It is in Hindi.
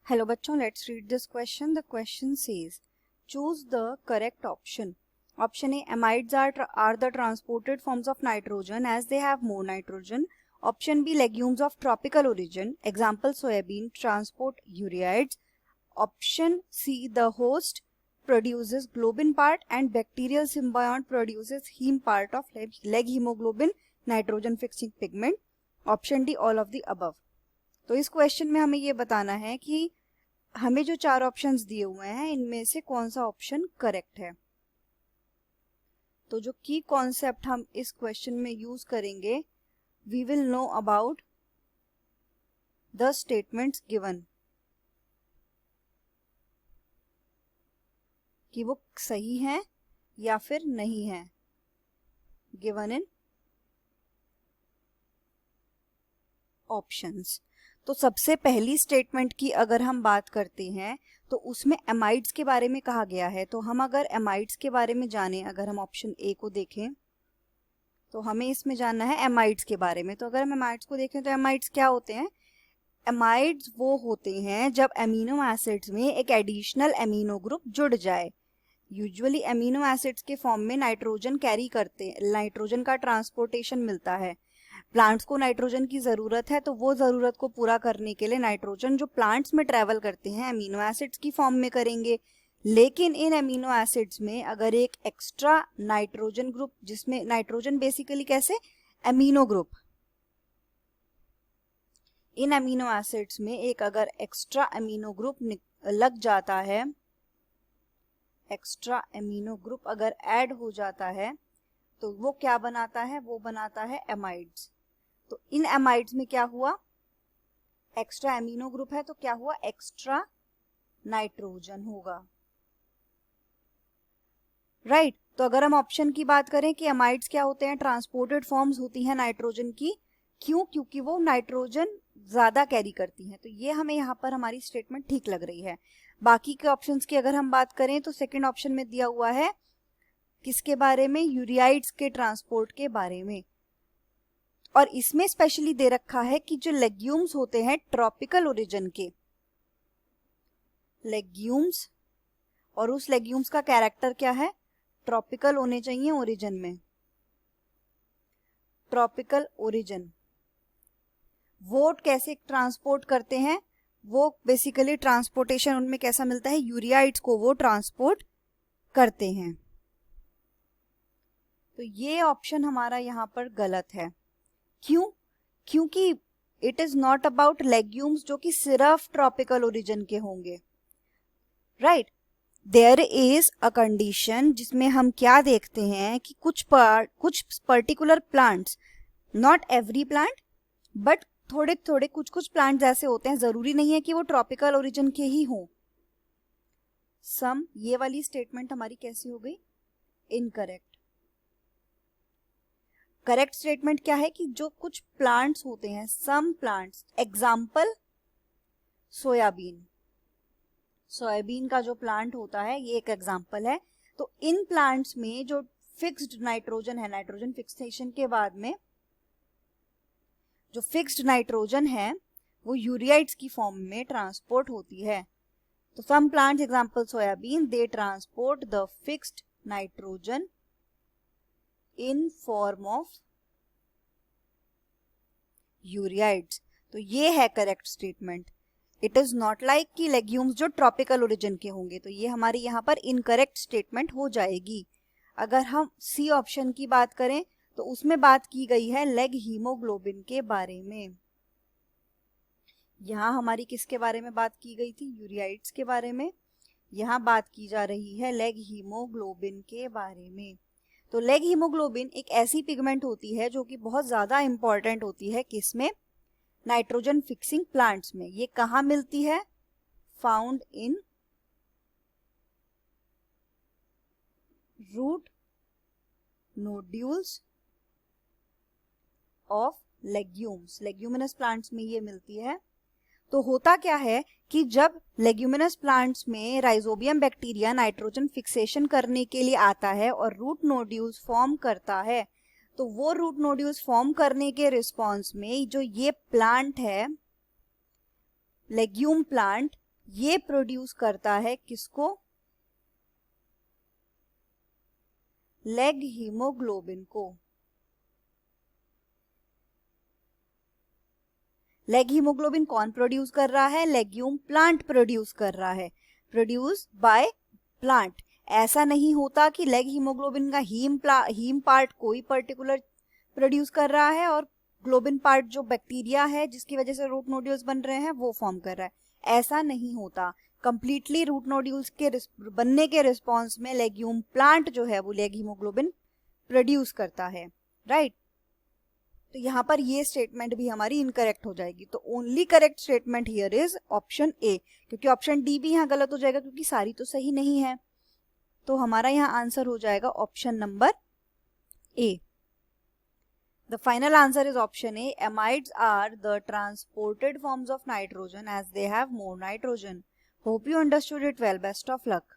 Hello बच्चों, let's read this question. The question says, choose the correct option. Option A, amides are the transported forms of nitrogen as they have more nitrogen. Option B, legumes of tropical origin, example soybean, transport ureates. Option C, the host produces globin part and bacterial symbiont produces heme part of leg hemoglobin, nitrogen fixing pigment. Option D, all of the above. तो इस क्वेश्चन में हमें ये बताना है कि हमें जो चार ऑप्शंस दिए हुए हैं इनमें से कौन सा ऑप्शन करेक्ट है। तो जो की कॉन्सेप्ट हम इस क्वेश्चन में यूज करेंगे, we will know about the statements given, कि वो सही हैं या फिर नहीं है, गिवन इन ऑप्शंस। तो सबसे पहली स्टेटमेंट की अगर हम बात करते हैं तो उसमें एमाइड्स के बारे में कहा गया है। तो हम अगर एमाइड्स के बारे में जाने, अगर हम ऑप्शन ए को देखें तो हमें इसमें जानना है एमाइड्स के बारे में। तो अगर हम एमाइड्स को देखें तो एमाइड्स क्या होते हैं? एमाइड्स वो होते हैं जब एमिनो एसिड्स में एक एडिशनल एमिनो ग्रुप जुड़ जाए। यूजुअली एमिनो एसिड्स के फॉर्म में नाइट्रोजन कैरी करते हैं, नाइट्रोजन का ट्रांसपोर्टेशन मिलता है। प्लांट्स को नाइट्रोजन की ज़रूरत है, तो वो ज़रूरत को पूरा करने के लिए नाइट्रोजन जो प्लांट्स में ट्रैवल करते हैं अमीनो एसिड्स की फॉर्म में करेंगे। लेकिन इन अमीनो एसिड्स में अगर एक एक्स्ट्रा नाइट्रोजन ग्रुप, जिसमें नाइट्रोजन बेसिकली कैसे अमीनो ग्रुप, इन अमीनो एसिड्स में एक अगर एक्स्ट्रा अमीनो ग्रुप लग जाता है, एक्स्ट्रा अमीनो ग्रुप अगर ऐड हो जाता है तो वो क्या बनाता है? वो बनाता है एमाइड्स। तो इन एमाइड्स में क्या हुआ? एक्स्ट्रा एमिनो ग्रुप है तो क्या हुआ? एक्स्ट्रा नाइट्रोजन होगा, राइट। तो अगर हम ऑप्शन की बात करें कि एमाइड्स क्या होते हैं? ट्रांसपोर्टेड फॉर्म्स होती हैं नाइट्रोजन की। क्यों? क्योंकि वो नाइट्रोजन ज्यादा कैरी करती हैं। तो ये हमें यहाँ पर हमारी स्टेटमेंट ठीक लग रही है। बाकी के ऑप्शंस की अगर हम बात करें तो सेकंड ऑप्शन में दिया हुआ है किसके बारे में? यूरियाइड्स के ट्रांसपोर्ट के बारे में। और इसमें स्पेशली दे रखा है कि जो लेग्यूम्स होते हैं ट्रॉपिकल ओरिजिन के, लेग्यूम्स, और उस लेग्यूम्स का कैरेक्टर क्या है? ट्रॉपिकल होने चाहिए ओरिजिन में, ट्रॉपिकल ओरिजिन। वो कैसे ट्रांसपोर्ट करते हैं? वो बेसिकली ट्रांसपोर्टेशन उनमें कैसा मिलता है? यूरियाइड्स को वो ट्रांसपोर्ट करते हैं। तो ये ऑप्शन हमारा यहाँ पर गलत है। क्यों? क्योंकि it is not about legumes जो कि सिर्फ ट्रॉपिकल ओरिजिन के होंगे, right. There is a condition जिसमें हम क्या देखते हैं कि कुछ particular plants, not every plant but थोड़े थोड़े कुछ प्लांट्स ऐसे होते हैं, जरूरी नहीं है कि वो ट्रॉपिकल ओरिजिन के ही हों। सम, ये वाली स्टेटमेंट हमारी कैसी हो गई? इनकरेक्ट। करेक्ट स्टेटमेंट क्या है कि जो कुछ प्लांट्स होते हैं, some plants, example soybean, soybean का जो प्लांट होता है ये एक एग्जाम्पल है। तो इन प्लांट्स में जो फिक्स्ड नाइट्रोजन है, नाइट्रोजन फिक्सेशन के बाद में जो फिक्स्ड नाइट्रोजन है वो यूरियाइड्स की फॉर्म में ट्रांसपोर्ट होती है। तो some plants, example soybean, they transport the fixed nitrogen in form of ureides. तो ये है correct statement. It is not like कि लेग्यूम्स जो ट्रॉपिकल ओरिजिन के होंगे। तो ये हमारी यहाँ पर इनकरेक्ट स्टेटमेंट हो जाएगी। अगर हम सी ऑप्शन की बात करें तो उसमें बात की गई है लेग हीमोग्लोबिन के बारे में। यहाँ हमारी किसके बारे में बात की गई थी? यूरियाइड्स के बारे में। यहाँ बात की जा रही है लेग हीमोग्लोबिन के बारे में। तो लेग हीमोग्लोबिन एक ऐसी पिगमेंट होती है जो कि बहुत ज्यादा इंपॉर्टेंट होती है किसमें? नाइट्रोजन फिक्सिंग प्लांट्स में। ये कहाँ मिलती है? Found in root nodules of legumes, leguminous plants में ये मिलती है। तो होता क्या है कि जब लेग्यूमिनस प्लांट्स में राइजोबियम बैक्टीरिया नाइट्रोजन फिक्सेशन करने के लिए आता है और रूट नोड्यूल्स फॉर्म करता है, तो वो रूट नोड्यूल्स फॉर्म करने के रिस्पॉन्स में जो ये प्लांट है, लेग्यूम प्लांट, ये प्रोड्यूस करता है किसको? लेग हीमोग्लोबिन को। लेग हीमोग्लोबिन कौन प्रोड्यूस कर रहा है? लेग्यूम प्लांट प्रोड्यूस कर रहा है, प्रोड्यूस बाय प्लांट। ऐसा नहीं होता कि लेग हीमोग्लोबिन का हीम पार्ट कोई पर्टिकुलर प्रोड्यूस कर रहा है और ग्लोबिन पार्ट जो बैक्टीरिया है जिसकी वजह से रूट नोड्यूल्स बन रहे हैं वो फॉर्म कर रहा है। ऐसा नहीं होता। कंप्लीटली रूट नोड्यूल्स के बनने के रिस्पॉन्स में लेग्यूम प्लांट जो है वो लेग हीमोग्लोबिन प्रोड्यूस करता है, राइट। तो यहाँ पर ये स्टेटमेंट भी हमारी इनकरेक्ट हो जाएगी। तो only correct statement here is option A, क्योंकि ऑप्शन डी भी यहाँ गलत हो जाएगा क्योंकि सारी तो सही नहीं है। तो हमारा यहाँ आंसर हो जाएगा option number A. The final answer is option A. Amides are the transported forms of nitrogen as they have more nitrogen. Hope you understood it well. Best of luck.